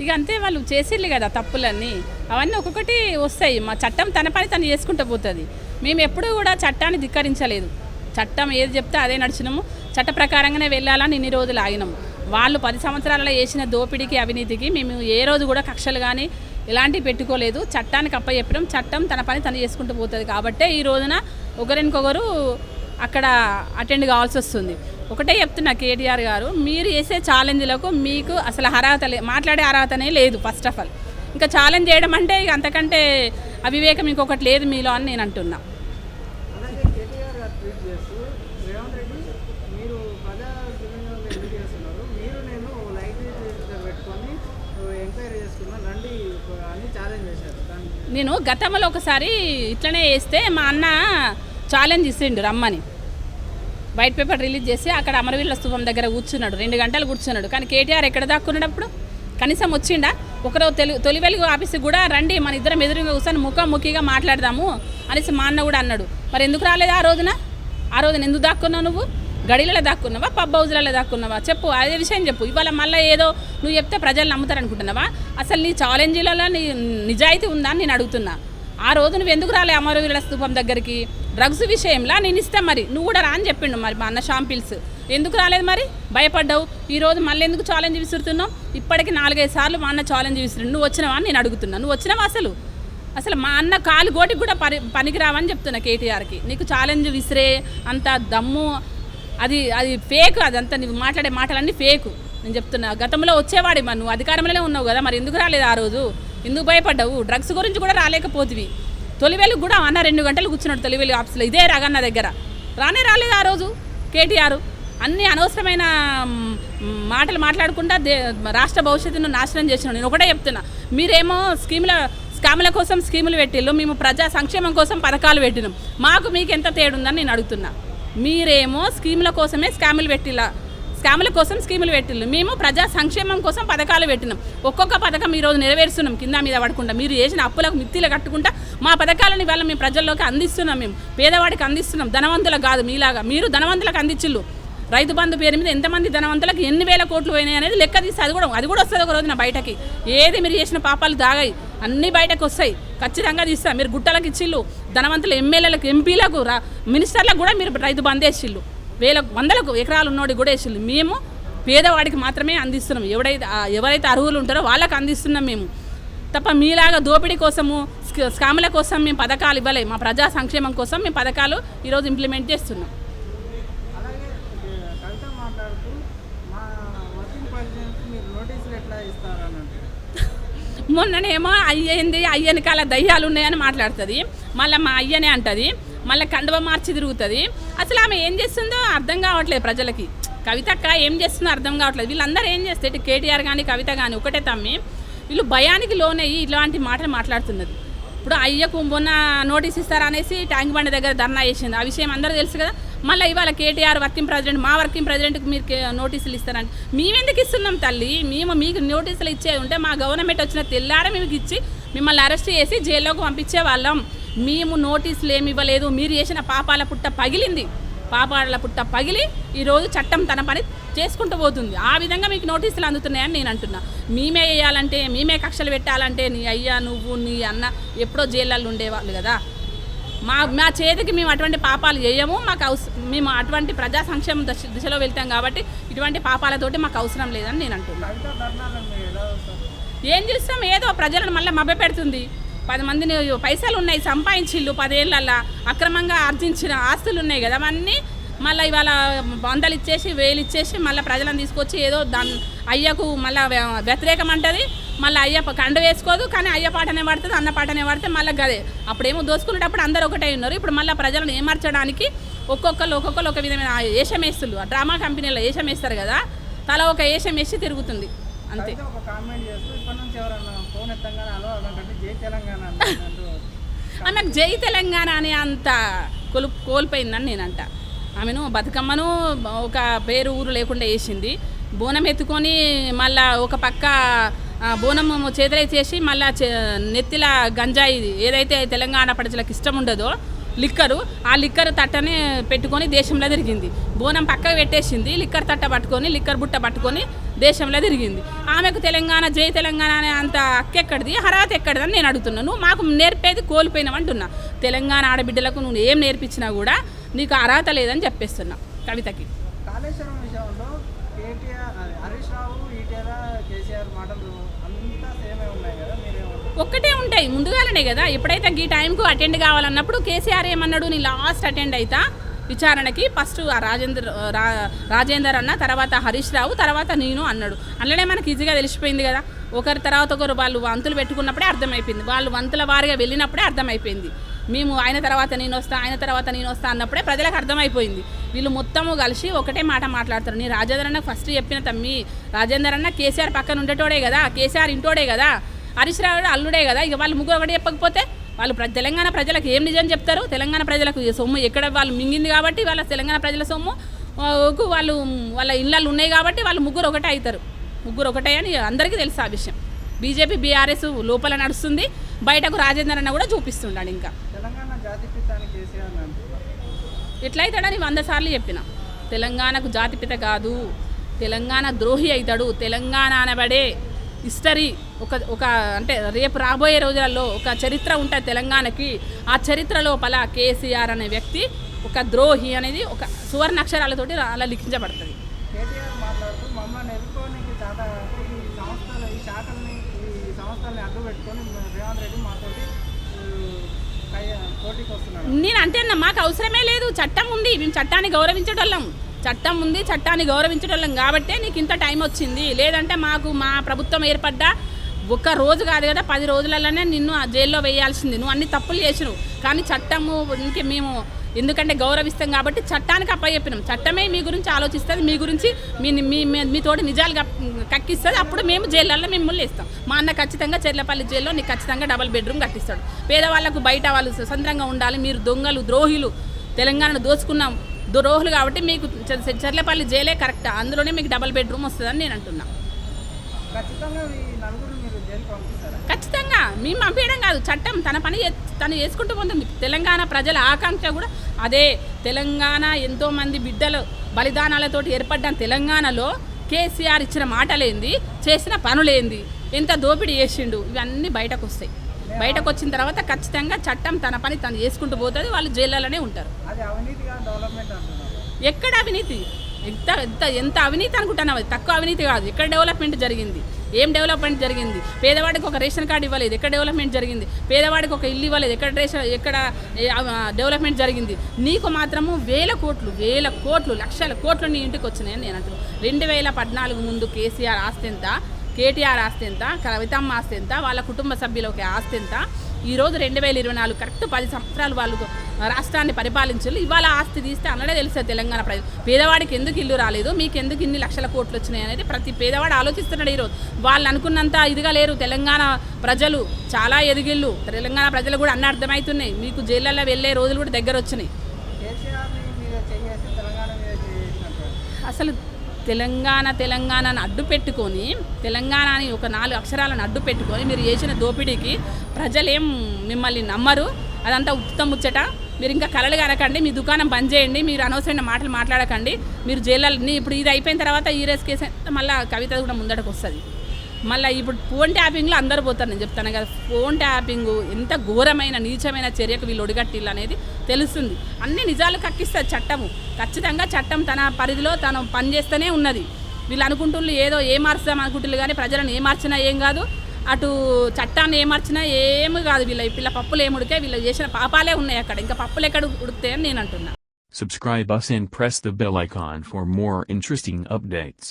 ఇక అంతే వాళ్ళు చేసిర్రు కదా తప్పులన్నీ, అవన్నీ ఒక్కొక్కటి వస్తాయి. మా చట్టం తన పని తను చేసుకుంటూ పోతుంది. మేము ఎప్పుడూ కూడా చట్టాన్ని ధిక్కరించలేదు. చట్టం ఏది చెప్తే అదే నడిచినాము, చట్ట ప్రకారంగానే వెళ్ళాలని ఇన్ని రోజులు ఆగినాము. వాళ్ళు 10 సంవత్సరాలలో చేసిన దోపిడీకి అవినీతికి మేము ఏ రోజు కూడా కక్షలు కానీ ఇలాంటివి పెట్టుకోలేదు. చట్టానికి అప్పచెప్పడం, చట్టం తన పని తను చేసుకుంటూ పోతుంది. కాబట్టే ఈ రోజున ఒకరికొకరు అక్కడ అటెండ్ కావాల్సి వస్తుంది. ఒకటే చెప్తున్నా కేటీఆర్ గారు, మీరు చేసే ఛాలెంజ్లకు మీకు అసలు మాట్లాడే అర్హతనే లేదు. ఫస్ట్ ఆఫ్ ఆల్ ఇంకా ఛాలెంజ్ చేయడం అంటే ఇక అంతకంటే అవివేకం ఇంకొకటి లేదు మీలో అని నేను అంటున్నా. నేను గతంలో ఒకసారి ఇట్లనే వేస్తే మా అన్న ఛాలెంజ్ ఇచ్చిండు రమ్మని, వైట్ పేపర్ రిలీజ్ చేసి అక్కడ అమరవీరుల స్తూపం దగ్గర కూర్చున్నాడు. 2 గంటలు కూర్చున్నాడు. కానీ కేటీఆర్ ఎక్కడ దాక్కున్నాడు? అప్పుడు కనీసం వచ్చిండా? ఒకరోజు తొలి వెలుగు ఆఫీస్కి కూడా రండి, మన ఇద్దరం ఎదురుగా కూర్చొని ముఖాముఖిగా మాట్లాడదాము అనేసి మా అన్న కూడా అన్నాడు. మరి ఎందుకు రాలేదు ఆ రోజున? ఆ రోజున ఎందుకు దాక్కున్నావు? నువ్వు గడిలలో దాక్కున్నావా, పబ్ హౌజ్లలో దాక్కున్నావా? చెప్పు, అదే విషయం చెప్పు. ఇవాళ మళ్ళీ ఏదో నువ్వు చెప్తే ప్రజలు నమ్ముతారు అనుకుంటున్నావా? అసలు నీ ఛాలెంజ్లలో నీ నిజాయితీ ఉందా అని నేను అడుగుతున్నా. ఆ రోజు నువ్వు ఎందుకు రాలే అమరవీరుల స్తూపం దగ్గరికి? డ్రగ్స్ విషయంలో నేను ఇస్తా, మరి నువ్వు కూడా రా అని చెప్పిండు. మరి మా అన్న షాంపిల్స్ ఎందుకు రాలేదు? మరి భయపడ్డావు. ఈరోజు మళ్ళీ ఎందుకు ఛాలెంజ్ విసురుతున్నావు? ఇప్పటికి 4-5 సార్లు మా అన్న ఛాలెంజ్ విసిరిండు. నువ్వు వచ్చినావా అని నేను అడుగుతున్నా. నువ్వు వచ్చినావా? అసలు మా అన్న కాలు గోటికి కూడా పనికిరావని చెప్తున్నా కేటీఆర్కి. నీకు ఛాలెంజ్ విసిరే అంత దమ్ము అది ఫేక్. అదంతా నువ్వు మాట్లాడే మాటలన్నీ ఫేకు. నేను చెప్తున్నా, గతంలో వచ్చేవాడి, మరి నువ్వు అధికారంలోనే ఉన్నావు కదా, మరి ఎందుకు రాలేదు ఆ రోజు? ఎందుకు భయపడ్డావు? డ్రగ్స్ గురించి కూడా రాలేకపోతివి. తొలివేలుకు కూడా అన్న 2 గంటలు కూర్చున్నాడు తొలివేలు ఆఫీస్లో, ఇదే రగన్న దగ్గర. రాలేదు ఆ రోజు కేటీఆర్. అన్ని అనవసరమైన మాటలు మాట్లాడకుండా రాష్ట్ర భవిష్యత్తును నాశనం చేసినాడు. నేను ఒకటే చెప్తున్నా, మీరేమో స్కాముల కోసం స్కీములు పెట్టిళ్ళు, మేము ప్రజా సంక్షేమం కోసం పథకాలు పెట్టినాం. మాకు మీకు ఎంత తేడుందని నేను అడుగుతున్నా. మీరేమో స్కీముల కోసమే స్కాముల కోసం స్కీములు పెట్టిళ్ళు, మేము ప్రజా సంక్షేమం కోసం పథకాలు పెట్టినాం. ఒక్కొక్క పథకం ఈరోజు నెరవేరుస్తున్నాం కింద మీద పడకుండా. మీరు చేసిన అప్పులకు మిత్తిలు కట్టుకుంటా మా పథకాలను ఇవాళ మేము ప్రజల్లోకి అందిస్తున్నాం. మేము పేదవాడికి అందిస్తున్నాం, ధనవంతులకు కాదు మీలాగా. మీరు ధనవంతులకు అందించిళ్ళు. రైతు బంధు పేరు మీద ఎంతమంది ధనవంతులకు ఎన్ని వేల కోట్లు పోయినాయి అనేది లెక్క తీసి అది కూడా వస్తుంది ఒక రోజున బయటకి. ఏది మీరు చేసిన పాపాలు దాగాయి అన్నీ బయటకు వస్తాయి, ఖచ్చితంగా తీస్తా. మీరు గుట్టలకు ఇచ్చిళ్ళు, ధనవంతులు ఎమ్మెల్యేలకు, ఎంపీలకు, మినిస్టర్లకు కూడా మీరు రైతు బంధు వేసిళ్ళు. వందలకు ఎకరాలు ఉన్నోడికి కూడా వేసిళ్ళు. మేము పేదవాడికి మాత్రమే అందిస్తున్నాం. ఎవరైతే అర్హులు ఉంటారో వాళ్ళకి అందిస్తున్నాం మేము తప్ప మీలాగా దోపిడీ కోసము స్కాముల కోసం మేము పథకాలు ఇవ్వలే. మా ప్రజా సంక్షేమం కోసం మేము పథకాలు ఈరోజు ఇంప్లిమెంట్ చేస్తున్నాం. మొన్ననేమో అయ్యని కాల దయ్యాలు ఉన్నాయని మాట్లాడుతుంది, మళ్ళీ మా అయ్యనే అంటుంది, మళ్ళీ కండువ మార్చి తిరుగుతుంది. అసలు ఆమె ఏం చేస్తుందో అర్థం కావట్లేదు ప్రజలకి. కవితక్క ఏం చేస్తుందో అర్థం కావట్లేదు. వీళ్ళందరూ ఏం చేస్తే కేటీఆర్ కానీ కవిత కానీ ఒకటే తమ్మి, వీళ్ళు భయానికి లోనయ్యి ఇలాంటి మాటలు మాట్లాడుతున్నది. ఇప్పుడు అయ్యకు మొన్న నోటీస్ ఇస్తారనేసి ట్యాంక్ బండి దగ్గర ధర్నా చేసింది. ఆ విషయం అందరూ తెలుసు కదా. మళ్ళీ ఇవాళ కేటీఆర్ వర్కింగ్ ప్రెసిడెంట్, మా వర్కింగ్ ప్రెసిడెంట్కి మీరు నోటీసులు ఇస్తారంటే మేమెందుకు ఇస్తున్నాం తల్లి? మీకు నోటీసులు ఇచ్చేది ఉంటే మా గవర్నమెంట్ వచ్చిన తెల్లారే మీకు ఇచ్చి మిమ్మల్ని అరెస్ట్ చేసి జైల్లోకి పంపించే వాళ్ళం. మేము నోటీసులు ఏమి ఇవ్వలేదు. మీరు చేసిన పాపాల పుట్ట పగిలి ఈరోజు చట్టం తన పని చేసుకుంటూ పోతుంది. ఆ విధంగా మీకు నోటీసులు అందుతున్నాయని నేను అంటున్నా. మేమే వేయాలంటే, మేమే కక్షలు పెట్టాలంటే నీ అయ్యా, నువ్వు, నీ అన్న ఎప్పుడో జైళ్ళల్లో ఉండేవాళ్ళు కదా. మా చేతికి మేము అటువంటి పాపాలు చేయము. మేము అటువంటి ప్రజా సంక్షేమ దిశలో వెళ్తాం కాబట్టి ఇటువంటి పాపాలతోటి మాకు అవసరం లేదని నేను అంటున్నా. ఏం చేస్తాం? ఏదో ప్రజలను మళ్ళీ మభ్య పెడుతుంది. 10 మందిని పైసలు ఉన్నాయి, సంపాదించిళ్ళు 10 ఏళ్ళల్లో అక్రమంగా ఆర్జించిన ఆస్తులు ఉన్నాయి కదా, అవన్నీ మళ్ళీ ఇవాళ 100 ఇచ్చేసి 1000 ఇచ్చేసి మళ్ళీ ప్రజలను తీసుకొచ్చి ఏదో అయ్యకు మళ్ళీ వ్యతిరేకం అంటుంది. మళ్ళీ అయ్య కండు వేసుకోదు, కానీ అయ్య పాటనే పడుతుంది, అన్న పాటనే పడితే మళ్ళీ గదే. అప్పుడేమో దోసుకునేటప్పుడు అందరూ ఒకటే ఉన్నారు. ఇప్పుడు మళ్ళీ ప్రజలను ఏమార్చడానికి ఒక్కొక్కరు ఒక విధమైన ఏషం వేస్తులు. డ్రామా కంపెనీలో ఏషం వేస్తారు కదా, తల ఒక ఏషం వేసి తిరుగుతుంది అంతే. ఆమెకు జై తెలంగాణ అని అంత కోల్పోయిందని నేనంట. ఆమెను బతుకమ్మను ఒక పేరు ఊరు లేకుండా వేసింది. బోనం ఎత్తుకొని మళ్ళీ ఒక పక్క బోనం చేతులై చేసి మళ్ళీ నెత్తిల గంజాయి ఏదైతే తెలంగాణ ప్రజలకు ఇష్టం ఉండదో లిక్కరు, ఆ లిక్కర్ తట్టని పెట్టుకొని దేశంలో తిరిగింది. బోనం పక్కకు పెట్టేసింది, లిక్కర్ తట్ట పట్టుకొని లిక్కర్ బుట్ట పట్టుకొని దేశంలో తిరిగింది. ఆమెకు తెలంగాణ జై తెలంగాణ అనే అంత అక్కెక్కడిది, అర్హత ఎక్కడిదని నేను అడుగుతున్నాను. నువ్వు మాకు నేర్పేది కోల్పోయినావంటున్నా. తెలంగాణ ఆడబిడ్డలకు నువ్వు ఏం నేర్పించినా కూడా నీకు అర్హత లేదని చెప్పేస్తున్నా కవితకి. కాళేశ్వరం విషయంలో హరీష్ రావు, ఈటెల, కేసీఆర్ మాటలు అంతా సేమే ఉన్నాయి కదా, మీరేమంటారు? ఒక్కటే ఉంటాయి ముందుగానే కదా. ఎప్పుడైతే ఈ టైంకు అటెండ్ కావాలన్నప్పుడు కేసీఆర్ ఏమన్నాడు, నీ లాస్ట్ అటెండ్ అవుతా విచారణకి, ఫస్ట్ ఆ రాజేందర్ అన్న, తర్వాత హరీష్ రావు, తర్వాత నేను అన్నాడు. అందులోనే మనకి ఈజీగా తెలిసిపోయింది కదా. ఒకరి తర్వాత ఒకరు వాళ్ళు వంతులు పెట్టుకున్నప్పుడే అర్థమైపోయింది, వాళ్ళు వంతుల వారిగా వెళ్ళినప్పుడే అర్థమైపోయింది. మేము ఆయన తర్వాత నేను వస్తా, ఆయన తర్వాత నేను వస్తా అన్నప్పుడే ప్రజలకు అర్థమైపోయింది. వీళ్ళు మొత్తము కలిసి ఒకటే మాట మాట్లాడతారు. నీ రాజేందర్ అన్న ఫస్ట్ చెప్పిన తమ్మి, రాజేందర్ అన్న కేసీఆర్ పక్కన ఉండేటోడే కదా, కేసీఆర్ ఇంటోడే కదా, హరీష్ రావు అల్లుడే కదా. ఇక వాళ్ళు ముగ్గురు ఒకటి చెప్పకపోతే వాళ్ళు తెలంగాణ ప్రజలకు ఏం నిజం చెప్తారు? తెలంగాణ ప్రజలకు సొమ్ము ఎక్కడ వాళ్ళు మింగింది కాబట్టి వాళ్ళ తెలంగాణ ప్రజల సొమ్ము వాళ్ళు వాళ్ళ ఇళ్ళలు ఉన్నాయి కాబట్టి వాళ్ళు ముగ్గురు ఒకటే అవుతారు. ముగ్గురు ఒకటే అని అందరికీ తెలుసు ఆ విషయం. బీజేపీ బీఆర్ఎస్ లోపల నడుస్తుంది, బయటకు రాజేందర్ అన్న కూడా చూపిస్తున్నాడు. ఇంకా తెలంగాణ జాతిపితాని కేసీఆర్ ఎట్లయితాడని 100 సార్లు చెప్పిన. తెలంగాణకు జాతిపిత కాదు, తెలంగాణ ద్రోహి అవుతాడు. తెలంగాణ అనబడే హిస్టరీ ఒక అంటే రేపు రాబోయే రోజులలో ఒక చరిత్ర ఉంటుంది తెలంగాణకి. ఆ చరిత్ర లోపల కేసీఆర్ అనే వ్యక్తి ఒక ద్రోహి అనేది ఒక సువర్ణ అక్షరాలతోటి అలా లిఖించబడుతుంది. కేటీఆర్ మాట్లాడుతూ మమ్మల్ని ఎదుర్కోనికి చాలా ఈ సంస్థల్ని అడ్డు పెట్టుకొని రేవంత్ రెడ్డి మాతోటి పోటీకి వస్తున్నాడు. నేను అంటే మాకు అవసరమే లేదు, చట్టం ఉంది, మేము చట్టాన్ని గౌరవించేటోళ్ళం. చట్టం ఉంది, చట్టాన్ని గౌరవించడం కాబట్టే నీకు ఇంత టైం వచ్చింది. లేదంటే మాకు మా ప్రభుత్వం ఏర్పడ్డా ఒక్క రోజు కాదు కదా, 10 రోజులలోనే నిన్ను జైల్లో వేయాల్సింది. నువ్వు అన్ని తప్పులు చేసినావు. కానీ చట్టము ఇంకే మేము ఎందుకంటే గౌరవిస్తాం కాబట్టి చట్టానికి అప్పచెప్పినాం. చట్టమే మీ గురించి ఆలోచిస్తుంది, మీ గురించి మీతోటి నిజాలు కక్కిస్తుంది. అప్పుడు మేము జైళ్ళల్లో మిమ్మల్ని వేస్తాం. మా అన్న ఖచ్చితంగా చెర్లపల్లి జైల్లో నీకు ఖచ్చితంగా డబుల్ బెడ్రూమ్ కట్టిస్తాడు. పేదవాళ్ళకు బయట వాళ్ళు స్వతంత్రంగా ఉండాలి. మీరు దొంగలు, ద్రోహులు, తెలంగాణను దోచుకున్నాం ద్రోహులు కాబట్టి మీకు చెర్లపల్లి జైలే కరెక్ట్. అందులోనే మీకు డబుల్ బెడ్రూమ్ వస్తుందని నేను అంటున్నా. ఖచ్చితంగా మేము పంపించడం కాదు, చట్టం తన పని తను చేసుకుంటూ పోతుంది. తెలంగాణ ప్రజల ఆకాంక్ష కూడా అదే. తెలంగాణ ఎంతోమంది బిడ్డలు బలిదానాలతోటి ఏర్పడ్డ తెలంగాణలో కేసీఆర్ ఇచ్చిన మాటలేంది, చేసిన పనులేంది, ఎంత దోపిడీ చేసిండు, ఇవన్నీ బయటకు వస్తాయి. బయటకు వచ్చిన తర్వాత ఖచ్చితంగా చట్టం తన పని తను చేసుకుంటూ పోతుంది. వాళ్ళు జైళ్ళలోనే ఉంటారు. ఎక్కడ అవినీతి? ఎంత అవినీతి అనుకుంటున్నావు? తక్కువ అవినీతి కాదు. ఎక్కడ డెవలప్మెంట్ జరిగింది? ఏం డెవలప్మెంట్ జరిగింది? పేదవాడికి ఒక రేషన్ కార్డు ఇవ్వలేదు, ఎక్కడ డెవలప్మెంట్ జరిగింది? పేదవాడికి ఒక ఇల్లు ఇవ్వలేదు, ఎక్కడ డెవలప్మెంట్ జరిగింది? నీకు మాత్రము వేల కోట్లు లక్షల కోట్లు నీ ఇంటికి వచ్చినాయని నేను అంటున్నాను. 2014 ముందు కేసీఆర్ ఆస్తి ఎంత, కేటీఆర్ ఆస్తి ఎంత, కవితమ్మ ఆస్తి ఎంత, వాళ్ళ కుటుంబ సభ్యులకి ఆస్తి ఎంత? ఈరోజు 2024 కరెక్ట్ 10 సంవత్సరాలు వాళ్ళు రాష్ట్రాన్ని పరిపాలించారు. ఇవాళ ఆస్తి తీస్తే అన్నడే తెలుస్తుంది తెలంగాణ ప్రజలు. పేదవాడికి ఎందుకు ఇల్లు రాలేదు, మీకు ఎందుకు ఇన్ని లక్షల కోట్లు వచ్చినాయి అనేది ప్రతి పేదవాడు ఆలోచిస్తున్నాడు. ఈరోజు వాళ్ళు అనుకున్నంత ఇదిగా లేరు తెలంగాణ ప్రజలు, చాలా ఎదిగిళ్ళు. తెలంగాణ ప్రజలు కూడా అన్న అర్థమవుతున్నాయి. మీకు జైళ్ళల్లో వెళ్ళే రోజులు కూడా దగ్గర వచ్చినాయి. అసలు తెలంగాణను అడ్డు పెట్టుకొని, తెలంగాణని ఒక 4 అక్షరాలను అడ్డు పెట్టుకొని మీరు చేసిన దోపిడీకి ప్రజలేం మిమ్మల్ని నమ్మరు. అదంతా ఉత్తమ ముచ్చట. మీరు ఇంకా కలలు కనకండి, మీ దుకాణం బంద్ చేయండి, మీరు అనవసరమైన మాటలు మాట్లాడకండి. మీరు జైళ్ళని ఇప్పుడు ఇది అయిపోయిన తర్వాత ఈ రేస్ కేసు మళ్ళీ కవిత కూడా ముందటకు వస్తుంది. మళ్ళీ ఇప్పుడు ఫోన్ ట్యాపింగ్లో అందరు పోతారు. నేను చెప్తాను కదా, ఫోన్ ట్యాపింగ్ ఎంత ఘోరమైన నీచమైన చర్యకు వీళ్ళు ఒడిగట్టిల్లు అనేది తెలుస్తుంది. అన్ని నిజాలు కక్కిస్తుంది చట్టము. ఖచ్చితంగా చట్టం తన పరిధిలో తను పనిచేస్తూనే ఉన్నది. వీళ్ళు అనుకుంటున్నారు ఏదో ఏ మార్చుదాం అనుకుంటున్నారు, కానీ ప్రజలను ఏ మార్చినా ఏం కాదు, అటు చట్టాన్ని ఏ మార్చినా ఏమి కాదు. వీళ్ళ పప్పులు ఏముడితే వీళ్ళు చేసిన పాపాలే ఉన్నాయి అక్కడ. ఇంకా పప్పులు ఎక్కడ ఉడికితే అని నేను అంటున్నా. Subscribe us and press the bell icon for more interesting updates.